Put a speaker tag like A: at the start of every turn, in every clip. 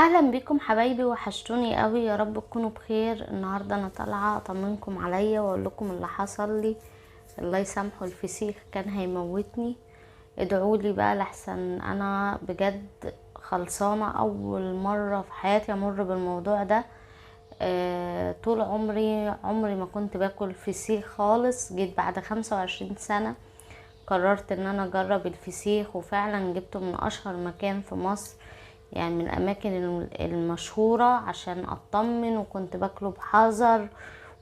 A: اهلا بيكم حبايبي، وحشتوني قوي. يا رب تكونوا بخير. النهارده انا طالعه اطمنكم عليا واقول لكم اللي حصل لي. الله يسامحه، الفسيخ كان هيموتني. ادعولي بقى لحسن انا بجد خلصانه. اول مره في حياتي امر بالموضوع ده. طول عمري ما كنت باكل فسيخ خالص. جيت بعد 25 سنه قررت ان انا اجرب الفسيخ، وفعلا جبته من اشهر مكان في مصر، يعني من الاماكن المشهورة عشان اطمن. وكنت باكله بحذر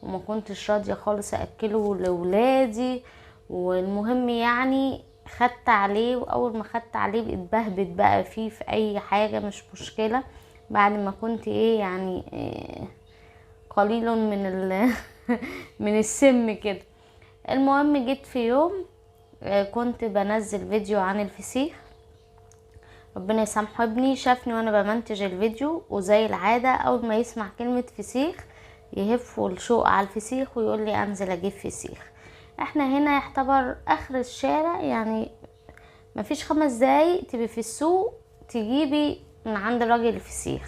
A: وما كنتش راضية خالص اكله لولادي. والمهم يعني خدت عليه، واول ما خدت عليه بقيت بهبت بقى فيه في اي حاجة، مش مشكلة. بعد ما كنت يعني قليل من من السم كده. المهم جيت في يوم كنت بنزل فيديو عن الفسيخ. ربنا يسامحه، ابني شافني وانا بمنتج الفيديو، وزي العادة اول ما يسمع كلمة فسيخ يهف الشوق على الفسيخ ويقول لي انزل اجيب فسيخ. احنا هنا يعتبر اخر الشارع، يعني مفيش 5 دقايق تبقي في السوق تجيبي من عند الراجل الفسيخ.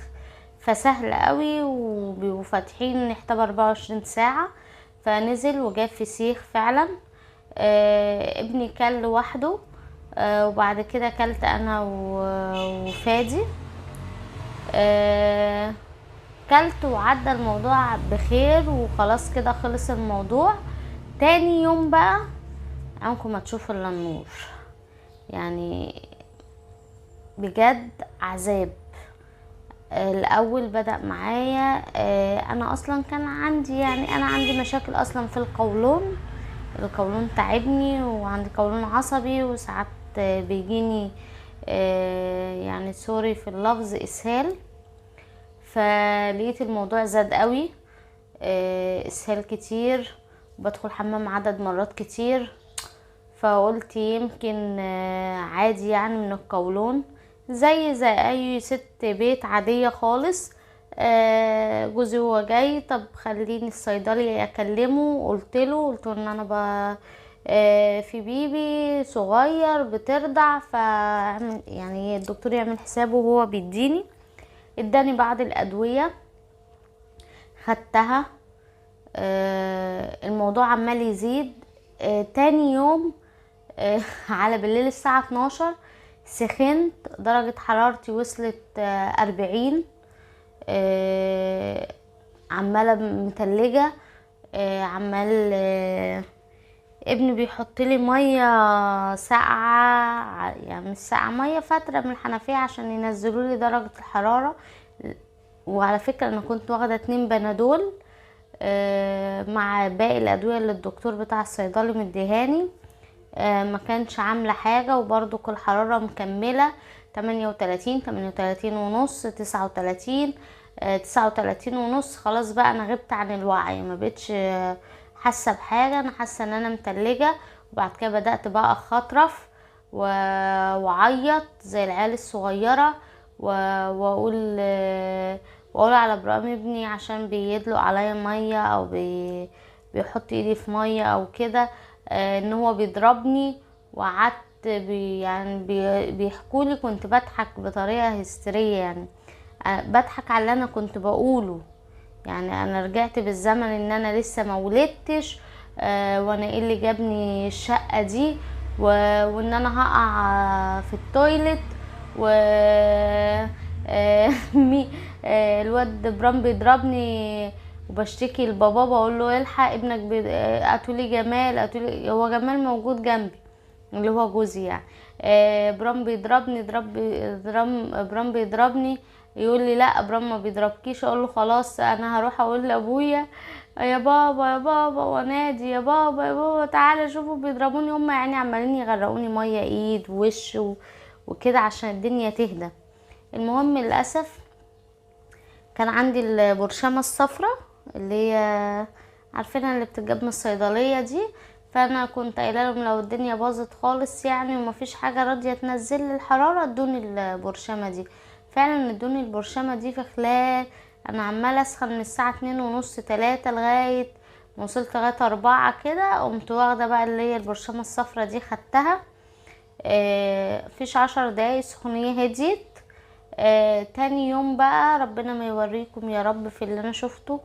A: فسهل قوي، وبيبقوا فاتحين يعتبر 24 ساعة. فنزل وجاب فسيخ فعلا. ابني كل لوحده. وبعد كده كلت انا وفادي. آه كلت وعدى الموضوع بخير، وخلاص كده خلص الموضوع. تاني يوم بقى عمكم ما تشوفوا الا النور، يعني بجد عذاب. الاول بدأ معايا. انا اصلا كان عندي، يعني انا عندي مشاكل اصلا في القولون تعبني، وعندي قولون عصبي، وساعات بيجيني يعني سوري في اللفظ اسهال. فلقيت الموضوع زاد قوي، اسهال كتير، بدخل حمام عدد مرات كتير. فقلت يمكن عادي يعني من القولون، زي اي ست بيت عادية خالص. جوزي هو جاي، طب خليني الصيدلي اكلمه. قلت له ان انا في بيبي صغير بترضع، يعني الدكتور يعمل حسابه وهو بيديني. اداني بعض الادوية خدتها. الموضوع عمال يزيد. تاني يوم على بالليل الساعة 12 سخنت، درجة حرارتي وصلت 40. عمالة متلجة. عمال ابني بيحط لي ميه ساقعه، يعني مش ساقعه، ميه فتره من الحنفيه عشان ينزلوا لي درجه الحراره. وعلى فكره انا كنت واخده 2 بنادول مع باقي الادويه اللي الدكتور بتاع الصيدلي مديهاني. ما كانش عامله حاجه، وبرضو كل حراره مكمله 38 ونص، 39، 39 ونص. خلاص بقى انا غبت عن الوعي، ما بقتش حاسه بحاجه، انا حاسه ان انا متلجه. وبعد كده بدات بقى اخطرف وعيط زي العيال الصغيره، واقول على ابراهيم ابني عشان بيدلق عليا ميه، او بيحط ايدي في ميه او كده، ان هو بيضربني. وقعدت يعني بيحكولي كنت بضحك بطريقه هستيريه، يعني بضحك على اللي انا كنت بقوله. يعني انا رجعت بالزمن ان انا لسه ما ولدتش، وانا ايه اللي جابني الشقه دي، وان انا هقع في التويلت، و الواد برام بيضربني، وبشتكي لبابا بقول له الحق ابنك قتولي جمال، قتولي. هو جمال موجود جنبي اللي هو جوزي يعني. برام بيضربني، برام بيضربني. يقول لي لا برام ما بيضربكيش. اقول له خلاص انا هروح اقول لابويا يا بابا يا بابا، ونادي يا بابا يا بابا تعالى شوفوا بيضربوني. هم يعني عمالين يغرقوني ميه ايد ووش وكده عشان الدنيا تهدى. المهم للاسف كان عندي البرشامه الصفراء اللي هي عارفينها، اللي بتتجاب من الصيدليه دي. فانا كنت قايله لهم لو الدنيا باظت خالص يعني ومفيش حاجه راضيه تنزل لي الحراره ادوني البرشامه دي. فعلا ادوني البرشامه دي في خلال، انا عماله اسخن من الساعه 2:30 3 لغايه ما وصلت لغايه 4 كده. قمت واخده بقى اللي هي البرشامه الصفراء دي، خدتها. فيش 10 دقايق سخونيه هديت. تاني يوم بقى ربنا ما يوريكم يا رب في اللي انا شفته.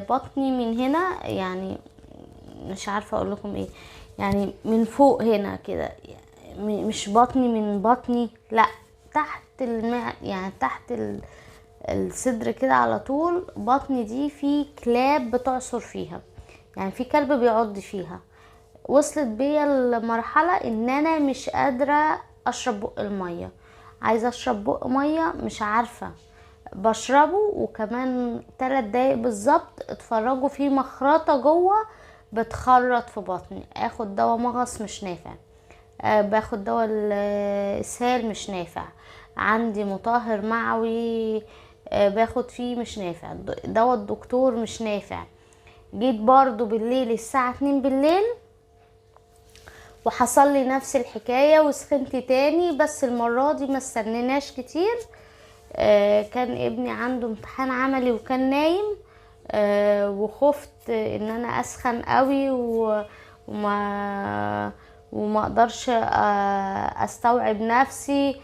A: بطني من هنا يعني مش عارفه اقول لكم ايه، يعني من فوق هنا كده، مش بطني من بطني، لا، تحت يعني تحت الصدر كده على طول. بطني دي في كلاب بتعصر فيها، يعني في كلب بيعض فيها. وصلت بيا المرحلة ان انا مش قادرة اشرب بق المية، عايزة اشرب بق مية مش عارفة. بشربه وكمان 3 دقايق بالظبط اتفرجوا في مخرطة جوه بتخرط في بطني. اخد دواء مغص مش نافع، باخد دواء الاسهال مش نافع، عندي مطهر معوي باخد فيه مش نافع، دواء الدكتور مش نافع. جيت برضو بالليل الساعة 2 بالليل وحصل لي نفس الحكاية وسخنت تاني، بس المرة دي ما استنيناش كتير. كان ابني عنده امتحان عملي وكان نايم، وخفت ان انا اسخن قوي وما اقدرش استوعب نفسي،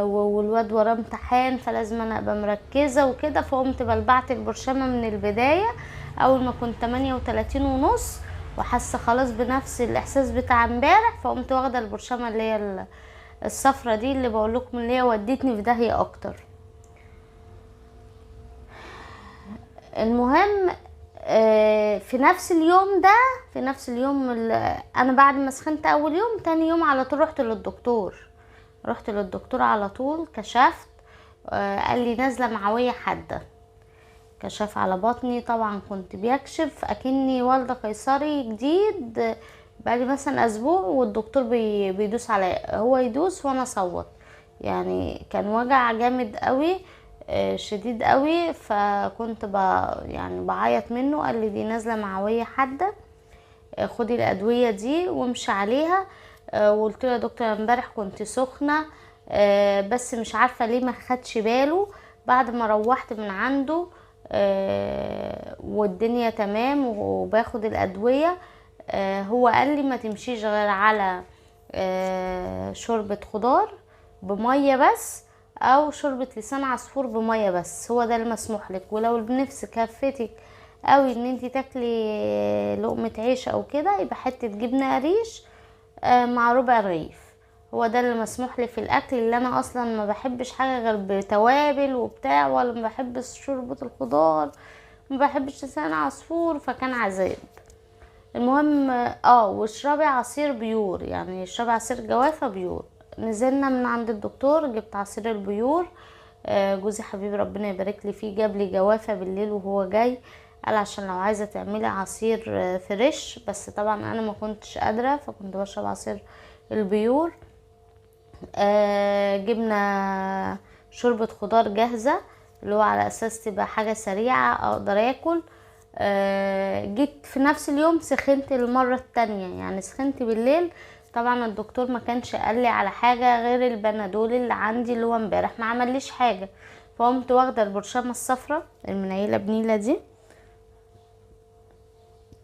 A: والواد وراه امتحان فلازم انا ابقى مركزة وكده. فقمت بلبعت البرشامة من البداية اول ما كنت 38.5 وحاسه خلاص بنفس الاحساس بتاع امبارح. فقمت واخده البرشامه اللي هي الصفرة دي اللي بقول لكم اللي هي ودتني في داهيه اكتر. المهم في نفس اليوم ده، في نفس اليوم انا بعد ما سخنت اول يوم، تاني يوم على طول رحت للدكتور على طول. كشفت قال لي نازله معويه حاده. كشف على بطني، طبعا كنت بيكشف اكني والده قيصري جديد بقالي مثلا اسبوع، والدكتور بيدوس عليا، هو يدوس وانا اصوت. يعني كان وجع جامد قوي، شديد قوي. فكنت يعني بعيط منه. قال لي دي نازله معويه حاده، خدي الادويه دي وامشي عليها. وقلت له يا دكتور امبارح كنت سخنه، بس مش عارفه ليه ما خدش باله. بعد ما روحت من عنده والدنيا تمام وباخد الادويه، هو قال لي ما تمشيش غير على شوربه خضار بميه بس، او شوربه لسان عصفور بميه بس، هو ده المسموح لك. ولو النفس كفتك قوي ان انتي تاكلي لقمه عيش او كده، يبقى حته جبنه قريش مع ربع رغيف. هو ده اللي مسموح لي في الاكل، اللي انا اصلا ما بحبش حاجه غير بتوابل وبتاع، ولا ما بحبش شوربه الخضار، ما بحبش لسان عصفور، فكان عذاب. المهم واشربي عصير بيور، يعني اشربي عصير جوافه بيور. نزلنا من عند الدكتور، جبت عصير البيور. جوزي حبيبي ربنا يبارك لي فيه جاب لي جوافه بالليل وهو جاي، قال عشان لو عايزه تعملي عصير فريش، بس طبعا انا ما كنتش قادره، فكنت بشرب عصير البيور. جبنا شوربة خضار جاهزة، اللي هو على اساس تبقى حاجة سريعة اقدر اكل. جيت في نفس اليوم سخنت المرة التانية، يعني سخنت بالليل. طبعا الدكتور ما كانش قال لي على حاجة غير البنادول اللي عندي اللي هو امبارح ما عمليش حاجة. فقمت واخدة البرشامة الصفرة المنيلة بنيلة دي.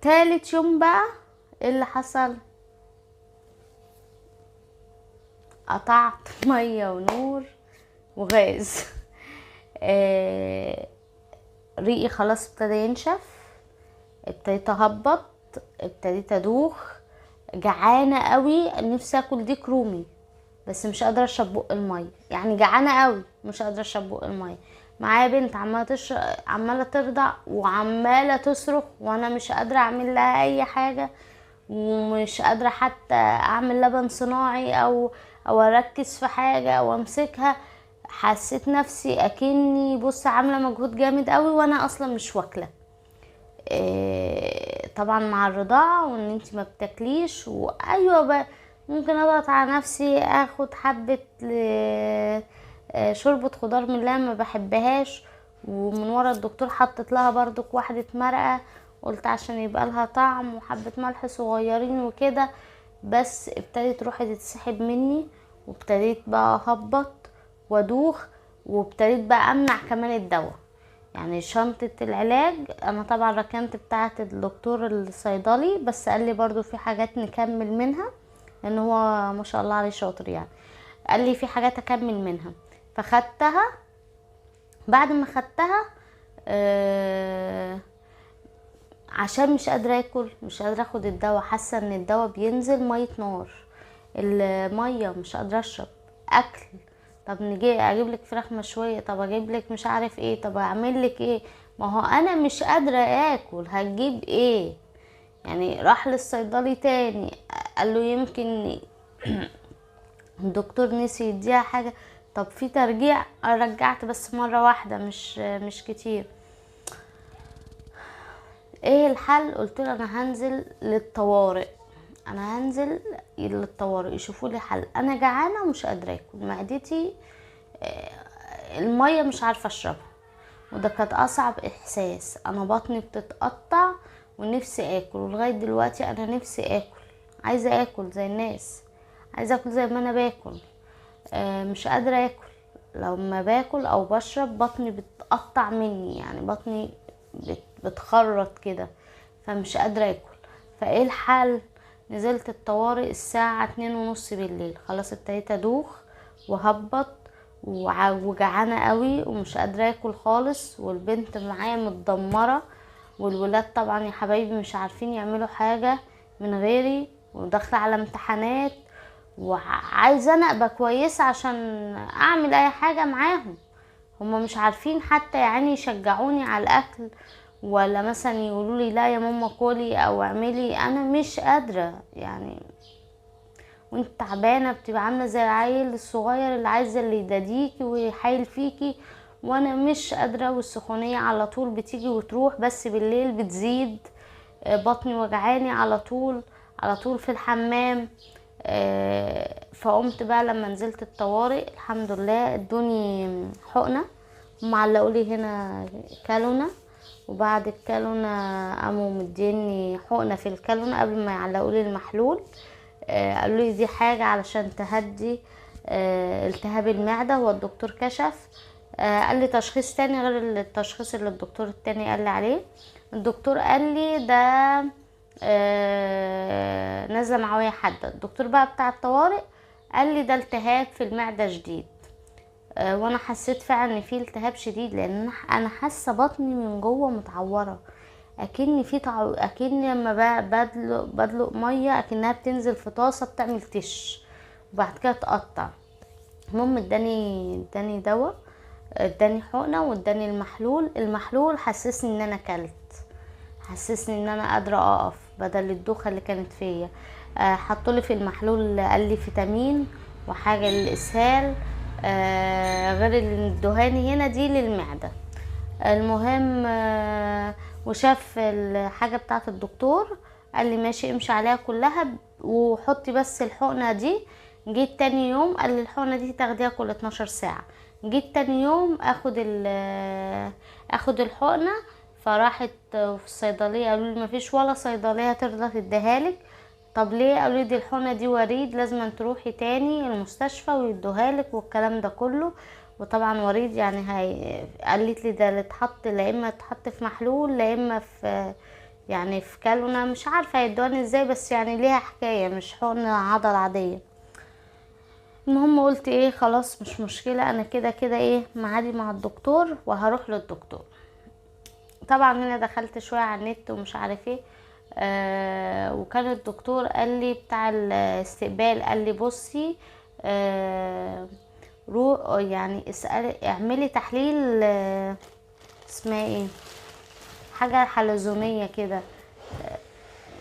A: تالت يوم بقى ايه اللي حصل؟ قطعت مية ونور وغاز. ريقي خلاص ابتدى ينشف، ابتديت اهبط، ابتديت ادوخ، جعانه قوي، نفسي اكل ديك رومي بس مش قادره اشرب بق الميه. يعني جعانه قوي مش قادره اشرب بق الميه. معايا بنت عماله ترضع وعماله تصرخ، وانا مش قادره اعمل لها اي حاجه، ومش قادره حتى اعمل لبن صناعي او اركز في حاجه او امسكها. حسيت نفسي اكني بص عامله مجهود جامد قوي وانا اصلا مش واكله. طبعا مع الرضاعه وان انت ما بتاكليش، وايوه بقى ممكن اضغط على نفسي اخد حبه شوربه خضار من اللي أنا ما بحبهاش، ومن ورا الدكتور حطت لها برضك واحده مرقه، قلت عشان يبقى لها طعم، وحبه ملح صغيرين وكده. بس ابتدت روحي تتسحب مني، وابتديت بقى اهبط وادوخ، وابتديت بقى امنع كمان الدواء. يعني شنطة العلاج انا طبعا ركنت بتاعة الدكتور الصيدلي، بس قال لي برضو في حاجات نكمل منها، لان هو ما شاء الله عليه شاطر يعني. قال لي في حاجات اكمل منها. فخدتها. بعد ما خدتها عشان مش قادرة اكل، مش قادرة اخد الدواء، حاسة ان الدواء بينزل مية نار، المية مش قادرة اشرب. اكل، طب نجي اجيب لك فراخ مشوية، طب اجيب لك مش عارف ايه، طب اعمل لك ايه، ما هو انا مش قادرة اكل، هتجيب ايه؟ يعني راح للصيدلي تاني، قال له يمكن الدكتور نسي يديها حاجة. طب في ترجيع، رجعت بس مرة واحدة، مش كتير. ايه الحل؟ قلت له انا هنزل للطوارئ، انا هنزل للطوارئ يشوفوا لي حل، انا جعانه ومش قادره اكل، معدتي الميه مش عارفه اشربها. وده كانت اصعب احساس، انا بطني بتتقطع ونفسي اكل، ولغايه دلوقتي انا نفسي اكل، عايزه اكل زي الناس، عايزه اكل زي ما انا باكل. مش قادره اكل، لما باكل او بشرب بطني بتقطع مني، يعني بطني بتخرط كده، فمش قادره اكل. فايه الحل؟ نزلت الطوارئ الساعة 2:30 بالليل، خلاص ابتديت ادوخ وهبط وجعانة قوي ومش قادرة اكل خالص، والبنت معايا متدمرة، والولاد طبعا يا حبايبي مش عارفين يعملوا حاجة من غيري، وداخلة على امتحانات، وعايزة انا ابقى كويسة عشان اعمل اي حاجة معاهم. هما مش عارفين حتى يعني يشجعوني على الاكل، ولا مثلا يقولوا لي لا يا ماما كلي او اعملي، انا مش قادره يعني. وانت تعبانه بتبقى عامله زي العيل الصغير اللي عايزه اللي يداديكي ويحايل فيكي، وانا مش قادره، والسخونيه على طول بتيجي وتروح، بس بالليل بتزيد، بطني وجعاني على طول، على طول في الحمام. فقمت بقى لما نزلت الطوارئ الحمد لله ادوني حقنه، معلقوا لي هنا كالونه، وبعد الكالونة قاموا مديني حقنة في الكالونة قبل ما يعلقوا لي المحلول. قالوا لي دي حاجة علشان تهدي التهاب المعدة. والدكتور كشف، قال لي تشخيص تاني غير التشخيص اللي الدكتور التاني قال لي عليه. الدكتور قال لي ده نزلة معوية حادة. الدكتور بقى بتاع الطوارئ قال لي ده التهاب في المعدة شديد. وانا حسيت فعلا ان في التهاب شديد، لان انا حاسه بطني من جوه متعوره، اكني في اكني لما بدلق ميه اكنها بتنزل في طاسه بتعمل تش وبعد كده تقطع. المهم اداني دواء، اداني حقنه واداني المحلول حسسني ان انا كلت، حسسني ان انا قادره اقف بدل الدوخه اللي كانت فيا. حطولي في المحلول قال لي فيتامين وحاجه للاسهال، غير الدهاني هنا دي للمعده. المهم وشاف الحاجه بتاعه الدكتور، قال لي ماشي امشي عليها كلها وحطي بس الحقنه دي. جيت تاني يوم قال لي الحقنه دي تاخديها كل 12 ساعه. جيت تاني يوم اخد الحقنه، فراحت في الصيدليه قالوا لي مفيش ولا صيدليه ترضى تديهالك. طب ليه؟ قالوا لي دي الحقنه دي وريد، لازم تروحي تاني المستشفى ويدوهالك والكلام ده كله. وطبعا وريد يعني قالت لي ده اللي اتحط، لا اما اتحط في محلول لا اما في يعني في كالونه، مش عارفه هيدواني ازاي، بس يعني ليها حكايه، مش حقنه عضل عاديه. المهم قلت ايه خلاص مش مشكله، انا كده كده ايه معادي مع الدكتور وهروح للدكتور. طبعا هنا دخلت شويه على النت ومش عارف ايه، وكان الدكتور قال لي بتاع الاستقبال قال لي بصي يعني اسألي اعملي تحليل اسمها ايه، حاجة حلزونية كده،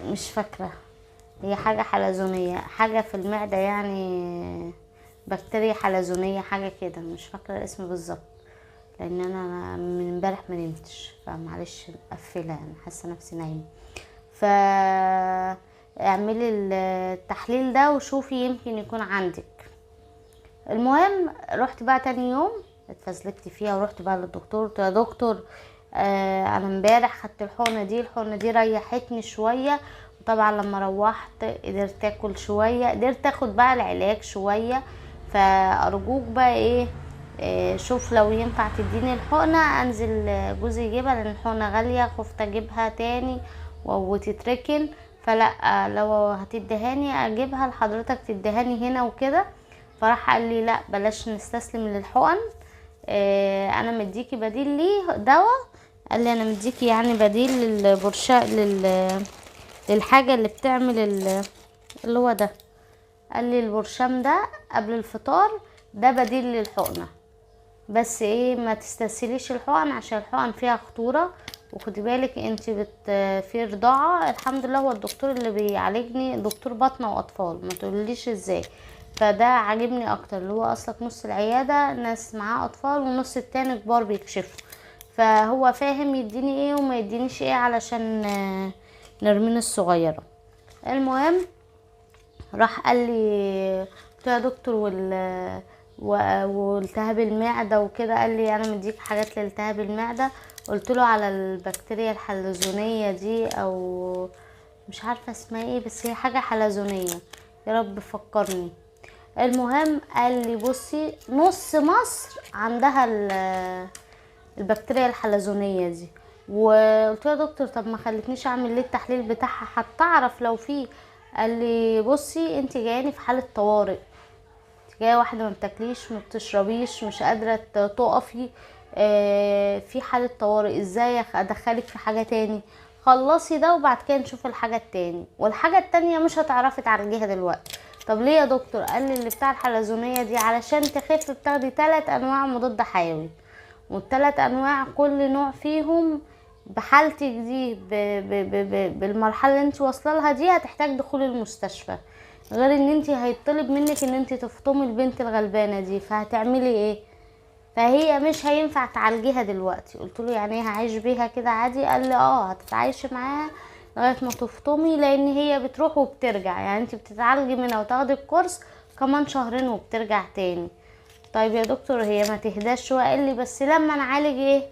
A: مش فاكرة، هي حاجة حلزونية، حاجة في المعدة يعني، بكتيريا حلزونية حاجة كده، مش فاكرة الاسم بالظبط، لان انا من امبارح ما نمتش، فمعلش مقفلة يعني، حاسة نفسي نايمة. اعملي التحليل ده وشوفي يمكن يكون عندك. المهم رحت بقى تاني يوم اتفزلكت فيها ورحت بقى للدكتور، قلت يا دكتور انا امبارح خدت الحقنه دي ريحتني شويه، وطبعا لما روحت قدرت اكل شويه، قدرت اخد بقى العلاج شويه، فارجوك بقى ايه شوف لو ينفع تديني الحقنه، انزل جوزي يجيبها لان الحقنه غاليه، خفت اجيبها تاني وتتركن، فلا لو هتدهاني اجيبها لحضرتك تدهاني هنا وكده. فراح قال لي لا بلاش نستسلم للحقن، انا مديكي بديل ليه دواء. قال لي انا مديكي يعني بديل للبرشا للحاجه اللي بتعمل اللي هو ده. قال لي البرشام ده قبل الفطار ده بديل للحقنه، بس ايه ما تستسهليش الحقن عشان الحقن فيها خطوره. وخدي بالك انت في رضاعه. الحمد لله هو الدكتور اللي بيعالجني دكتور باطنه واطفال، ما تقوليش ازاي. فده عاجبني اكتر، اللي هو اصلا نص العياده ناس معاه اطفال ونص التاني كبار بيكشفوا، فهو فاهم يديني ايه وما يدينيش ايه علشان نرمين الصغيره. المهم راح قال لي، قلت له يا دكتور والتهاب المعده وكده. قال لي انا مديك حاجات لالتهاب المعده. قلت له على البكتيريا الحلزونيه دي، او مش عارفه اسمها ايه، بس هي حاجه حلزونيه، يا رب فكرني. المهم قال لي بصي نص مصر عندها البكتيريا الحلزونيه دي. وقلت له يا دكتور طب ما خلتنيش اعمل ليه التحليل بتاعها حتى اعرف لو في. قال لي بصي انت جاياني في حاله طوارئ، جايه واحده ما بتاكليش ما بتشربيش مش قادره تقفي، في حاله طوارئ، ازاي ادخلك في حاجه تاني؟ خلصي ده وبعد كده نشوف الحاجه التاني، والحاجه التانية مش هتعرفي تعالجيها دلوقتي. طب ليه يا دكتور؟ قال لي اللي بتاع الحلزونيه دي علشان تخف بتاخدي 3 انواع مضاد حيوي، والثلاث انواع كل نوع فيهم بحالتك دي بالمرحله اللي انت واصله لها دي هتحتاج دخول المستشفى، غير ان انت هيطلب منك ان انت تفطمي البنت الغلبانه دي. فهتعملي ايه؟ فهي مش هينفع تعالجيها دلوقتي. قلت له يعني ايه هعيش بيها كده عادي؟ قال لي هتتعايشي معاها لغايه ما تفطمي، لان هي بتروح وبترجع، يعني انت بتتعالجي منها وتاخدي الكورس كمان شهرين وبترجع تاني. طيب يا دكتور هي ما تهداش شويه؟ قال لي بس لما نعالج ايه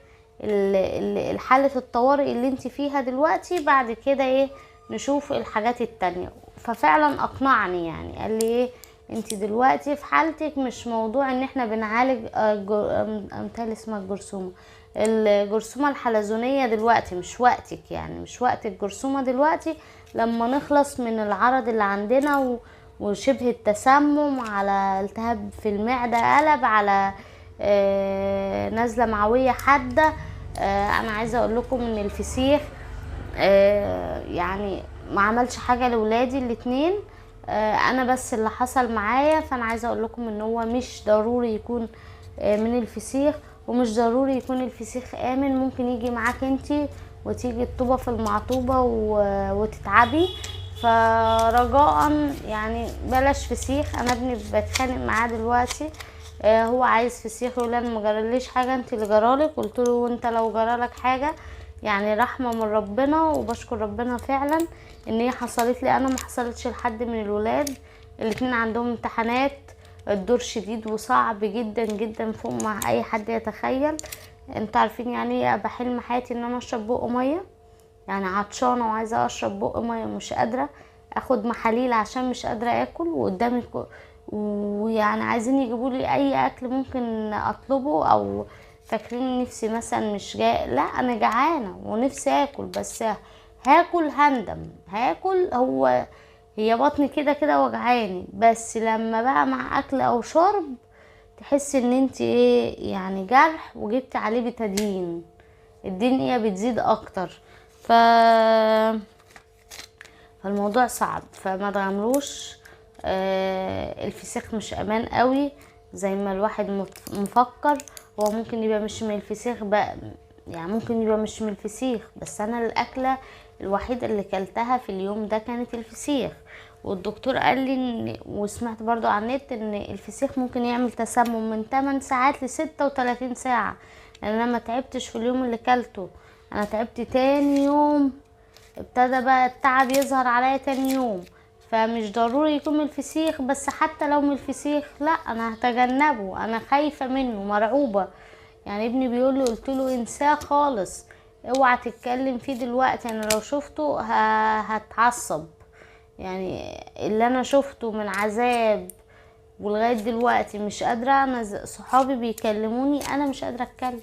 A: حالة الطوارئ اللي انت فيها دلوقتي، بعد كده ايه نشوف الحاجات التانية. ففعلا اقنعني، يعني قال لي ايه انت دلوقتي في حالتك مش موضوع ان احنا بنعالج امثال اسمها الجرثومة الحلزونية دلوقتي، مش وقتك، يعني مش وقت الجرثومة دلوقتي. لما نخلص من العرض اللي عندنا وشبه التسمم على التهاب في المعدة قلب على نزلة معوية حادة. انا عايزة اقول لكم ان الفسيخ يعني ما عملش حاجة لولادي الاتنين، انا بس اللي حصل معايا. فانا عايزة اقول لكم ان هو مش ضروري يكون من الفسيخ، ومش ضروري يكون الفسيخ امن. ممكن يجي معاك انتي وتيجي الطوبة في المعطوبة وتتعبي. فرجاء يعني بلاش فسيخ. انا ابني بتخانق معاه دلوقتي، هو عايز فسيخ يقول انا ما جراليش حاجه، انت اللي جرالك. قلت له وانت لو جرالك حاجه يعني رحمه من ربنا، وبشكر ربنا فعلا ان هي حصلت لي انا، ما حصلتش لحد من الولاد. الاتنين عندهم امتحانات، الدور شديد وصعب جدا جدا فوق ما اي حد يتخيل. انتوا عارفين يعني ايه ابقى حلم حياتي ان انا اشرب بق ميه؟ يعني عطشانه وعايزه اشرب بق ميه مش قادره، اخد محاليل عشان مش قادره اكل، وقدامي ويعني عايزين يجيبوا لي اي اكل ممكن اطلبه، او فاكرين نفسي مثلا مش جاي، لا انا جعانه ونفسي اكل، بس هاكل هندم هاكل. هي بطني كده كده وجعاني، بس لما بقى مع اكل او شرب تحس ان انت ايه يعني جرح وجبت عليه بتدين، الدنيا بتزيد اكتر. فالموضوع صعب، فما تغامروش. الفسيخ مش امان قوي زي ما الواحد مفكر. هو ممكن يبقى مش من الفسيخ بقى، يعني ممكن يبقى مش من الفسيخ، بس انا الاكلة الوحيدة اللي كلتها في اليوم ده كانت الفسيخ. والدكتور قال لي وسمعت برضو على النت ان الفسيخ ممكن يعمل تسمم من 8 ساعات ل 36 ساعة. لان انا ما تعبتش في اليوم اللي كلته، انا تعبت تاني يوم، ابتدى بقى التعب يظهر عليا تاني يوم. فمش ضروري يكون من الفسيخ، بس حتى لو من الفسيخ لا انا هتجنبه، انا خايفة منه مرعوبة. يعني ابني بيقول لي، قلت له انساه خالص، اوعى تتكلم فيه دلوقتي، انا لو شفته هتعصب. يعني اللي انا شفته من عذاب ولغاية دلوقتي مش قادرة. انا صحابي بيكلموني انا مش قادرة اتكلم،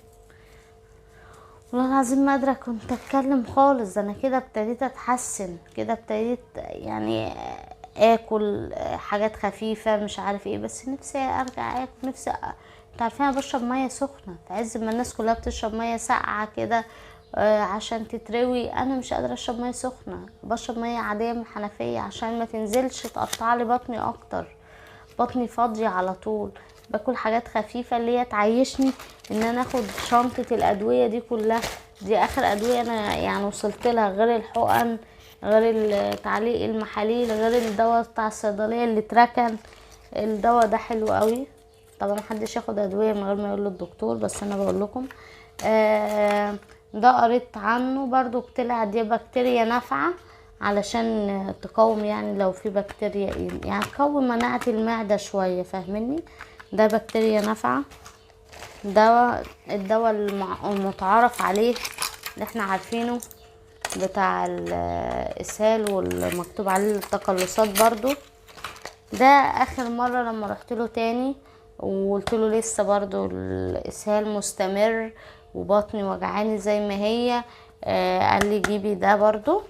A: والله العظيم ما قادرة كنت اتكلم خالص. انا كده ابتديت اتحسن، كده ابتديت يعني اكل حاجات خفيفة مش عارف ايه، بس نفسي ارجع اكل. نفسي انت عارفين انا بشرب مية سخنة في عز ما الناس كلها بتشرب مية ساقعة كده عشان تتروي. انا مش قادرة اشرب مية سخنة، بشرب مية عادية من الحنفية عشان ما تنزلش تقطع لي بطني اكتر. بطني فاضية على طول. باكل حاجات خفيفة اللي هي تعيشني ان انا اخد شنطة الادوية دي كلها. دي اخر ادوية انا يعني وصلت لها، غير الحقن، غير تعليق المحاليل، غير الدواء بتاع الصيدلية اللي اتركن. الدواء ده حلو قوي. طبعا محدش ياخد ادوية من غير ما يقول للدكتور، بس انا بقول لكم ده قريت عنه برضو، طلع دي بكتيريا نافعة علشان تقاوم، يعني لو في بكتيريا يعني تقوم مناعة المعدة شوية، فاهميني؟ ده بكتيريا نافعة. الدواء المتعارف عليه اللي احنا عارفينه بتاع الاسهال والمكتوب عليه التقلصات برضو. ده اخر مرة لما رحت له تاني وقلت له لسه برضو الاسهال مستمر وبطني وجعاني زي ما هي، قال لي جيبي ده برضو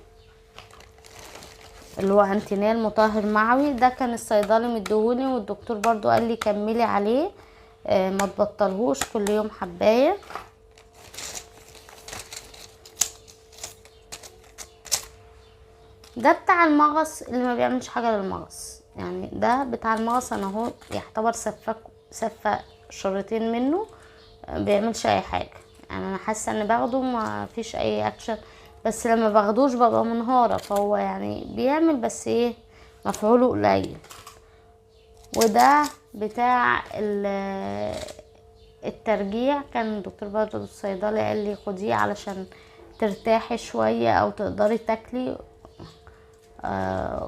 A: اللي هو انتينال مطهر معوي. ده كان الصيدلي مديهولي، والدكتور برضو قال لي كملي عليه ما تبطلهوش، كل يوم حبايه. ده بتاع المغص اللي ما بيعملش حاجه للمغص، يعني ده بتاع المغص. انا اهو يعتبر سفه شريطين منه، بيعملش اي حاجه. يعني انا حاسه ان باخده ما فيش اي اكشن، بس لما باخدوش ببقى منهاره. فهو يعني بيعمل بس ايه، مفعوله قليل. وده بتاع الترجيع، كان الدكتور برضه الصيدلي قال لي خديه علشان ترتاحي شويه او تقدري تاكلي.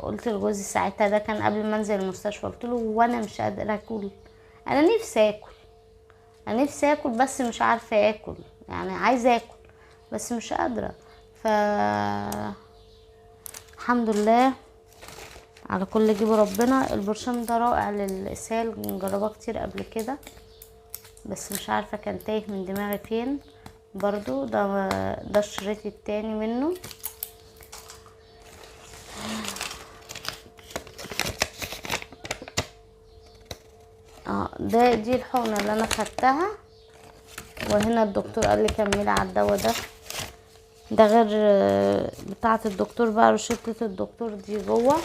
A: قلت لجوزي ساعتها، ده كان قبل ما انزل المستشفى، قلت له وانا مش قادره اكل، انا نفسي اكل، انا نفسي اكل بس مش عارفه اكل، يعني عايزه اكل بس مش قادره. الحمد لله على كل جيب ربنا. البرشام ده رائع للاسهال، مجرباه كتير قبل كده بس مش عارفه كان تايه من دماغي فين. برضو ده الشريط التاني منه. دي الحقنه اللي انا خدتها، وهنا الدكتور قال لي كملي على الدواء ده غير بتاعه الدكتور بقى، روشته الدكتور دي جوه.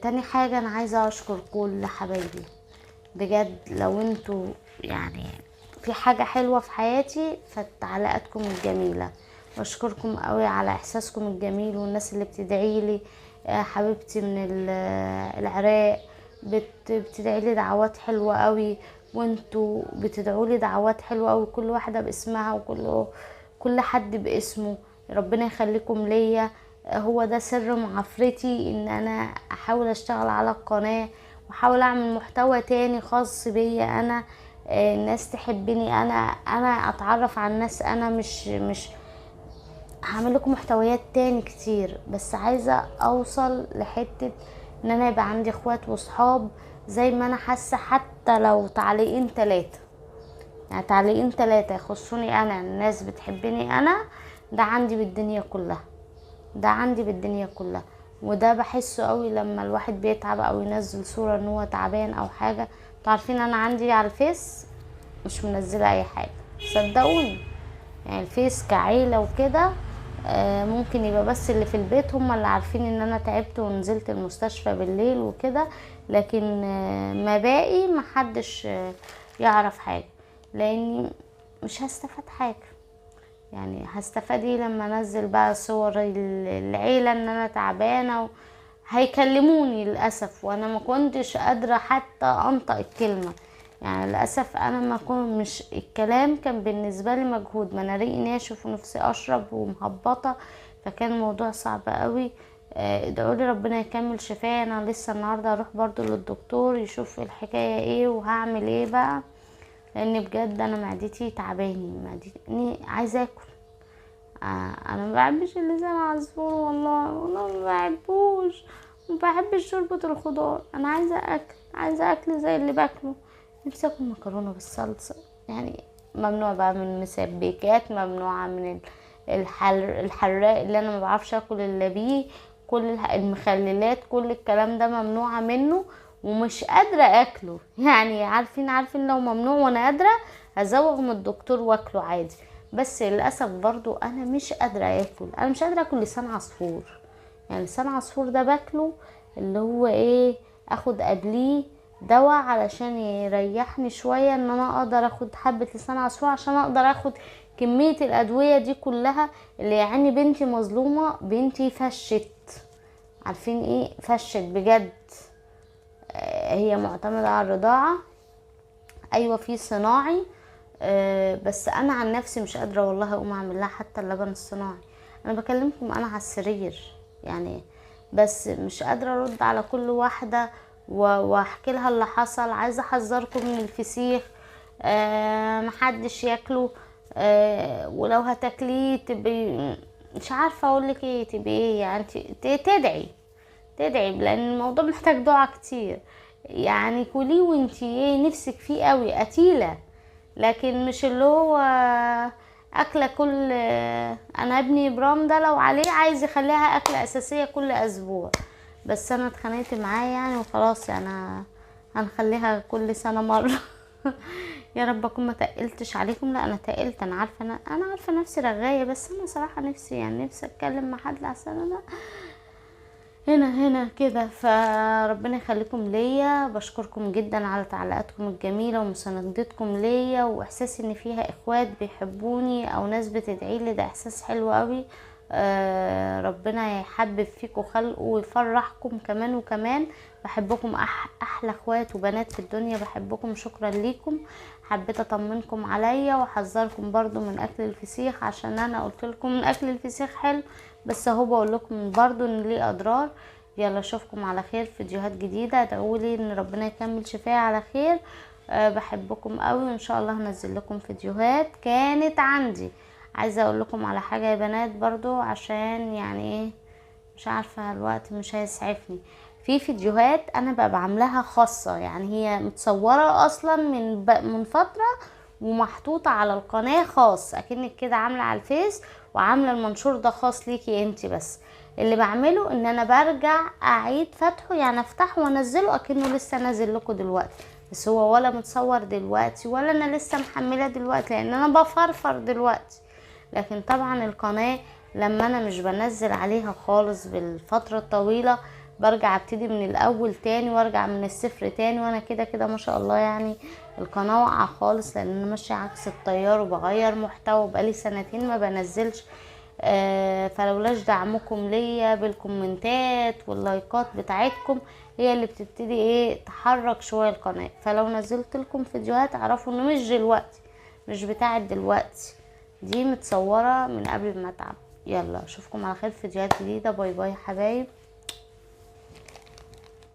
A: تاني حاجه انا عايزه اشكر كل حبايبي بجد. لو انتوا يعني في حاجه حلوه في حياتي فتعليقاتكم الجميله، بشكركم قوي على احساسكم الجميل، والناس اللي بتدعي لي. حبيبتي من العراق بتدعي لي دعوات حلوه قوي، وانتوا بتدعوا لي دعوات حلوه قوي، كل واحده باسمها وكل حد باسمه. ربنا يخليكم ليا. هو ده سر معافرتي، ان انا احاول اشتغل على القناه واحاول اعمل محتوى تاني خاص بيا انا. الناس تحبني، انا اتعرف على الناس. انا مش هعمل لكم محتويات تاني كتير، بس عايزه اوصل لحته ان انا يبقى عندي اخوات وصحاب زي ما انا حاسه، حتى لو تعليقين 3، يعني تعليقين 3 يخصوني انا، الناس بتحبني انا. ده عندي بالدنيا كلها، ده عندي بالدنيا كلها. وده بحسه قوي لما الواحد بيتعب او ينزل صورة ان هو تعبان او حاجة. انتوا عارفين انا عندي على الفيس مش منزلة اي حاجة، صدقوني. يعني الفيس كعيلة وكده ممكن يبقى بس اللي في البيت هم اللي عارفين ان انا تعبت ونزلت المستشفى بالليل وكده، لكن ما باقي محدش يعرف حاجة، لاني مش هستفاد حاجة. يعني هستفاد ايه لما انزل بقى صور العيلة ان انا تعبانة هيكلموني للأسف، وانا ما كنتش قادرة حتى انطق الكلمة. يعني للأسف انا ما كنت مش الكلام كان بالنسبة لي مجهود، ما انا ريقي ناشف ونفسي اشرب ومهبطة، فكان الموضوع صعب قوي. ادعولي ربنا يكمل شفايا. انا لسه النهاردة هروح برضو للدكتور يشوف الحكاية ايه وهعمل ايه بقى، لان بجد انا معدتي تعباني، معدتي عايزه اكل. انا ما بحبش اللسان عصفور، والله ما بحبوش، ما بحبش شوربه الخضار. انا عايزه اكل، عايزه اكل زي اللي باكله. نفسي اكل مكرونه بالصلصه، يعني ممنوع بقى من المسبكات، ممنوعه من الحراق اللي انا ما بعرفش اكل الا بيه، كل المخللات، كل الكلام ده ممنوعة منه ومش قادرة اكله. يعني عارفين لو ممنوع وانا قادرة هزوغ من الدكتور واكله عادي، بس للأسف برضو انا مش قادرة اكل. انا مش قادرة اكل لسان عصفور. يعني لسان عصفور ده باكله اللي هو ايه، اخد قبليه دواء علشان يريحني شوية، ان انا اقدر اخد حبة لسان عصفور عشان اقدر اخد كمية الادوية دي كلها. اللي يعني بنتي مظلومة، بنتي فشت. عارفين ايه فشت بجد؟ هي معتمدة على الرضاعة، ايوه في صناعي، بس انا عن نفسي مش قادرة والله اقوم اعمل لها حتى اللبن الصناعي. انا بكلمكم انا على السرير يعني، بس مش قادرة ارد على كل واحدة واحكي لها اللي حصل. عايزة احذركم من الفسيخ، محدش ياكله، ولو هتاكليه تبقي مش عارفة اقولك ايه، تبقي ايه يعني، تدعي لان الموضوع محتاج دعاء كتير. يعني كليه وانتي ايه نفسك فيه قوي قتيلة، لكن مش اللي هو اكله كل. انا ابني ابرام ده لو عليه عايز يخليها اكله اساسيه كل اسبوع، بس انا اتخانقت معاه يعني وخلاص يعني هنخليها كل سنه مره. يا رب اكون ما تقلتش عليكم. لا انا تقلت، انا عارفه، انا عارفه نفسي رغايه، بس انا صراحه نفسي يعني نفسي اتكلم مع حد احسن. انا هنا كده. فربنا يخليكم ليا، بشكركم جدا على تعليقاتكم الجميله ومساندتكم ليا، واحساسي ان فيها اخوات بيحبوني او ناس بتدعي لي، ده احساس حلو قوي. ربنا يحبب فيكم خلقه ويفرحكم كمان وكمان. بحبكم احلى اخوات وبنات في الدنيا، بحبكم. شكرا ليكم. حبيت اطمنكم عليا واحذركم برضو من اكل الفسيخ، عشان انا قلت لكم من اكل الفسيخ حلو، بس اهو بقول لكم برضو ان ليه اضرار. يلا اشوفكم على خير في فيديوهات جديده. ادعولي ان ربنا يكمل شفايا على خير. بحبكم قوي، وان شاء الله هنزل لكم فيديوهات كانت عندي. عايزه اقول لكم على حاجه يا بنات برضو، عشان يعني ايه، مش عارفه الوقت مش هيسعفني. في فيديوهات انا بقى بعملها خاصه، يعني هي متصوره اصلا من فتره ومحطوطه على القناه خاص، اكنك كده عامله على الفيس وعامله المنشور ده خاص ليكي انت بس. اللي بعمله ان انا برجع اعيد فتحه، يعني افتحه وانزله اكنه لسه نازل لكم دلوقتي، بس هو ولا متصور دلوقتي ولا انا لسه محمله دلوقتي، لان انا بفرفر دلوقتي. لكن طبعا القناه لما انا مش بنزل عليها خالص بالفتره الطويله، برجع ابتدي من الاول تاني وارجع من الصفر تاني، وانا كده كده ما شاء الله يعني القناه واقعه خالص، لان انا ماشيه عكس التيار وبغير محتوى بقالي سنتين ما بنزلش. فلولاش دعمكم ليا بالكومنتات واللايكات بتاعتكم، هي اللي بتبتدي ايه تحرك شويه القناه. فلو نزلت لكم فيديوهات اعرفوا انه مش دلوقتي، مش بتاعت دلوقتي، دي متصوره من قبل ما اتعب. يلا اشوفكم على خير في فيديوهات جديده. باي باي حبايب.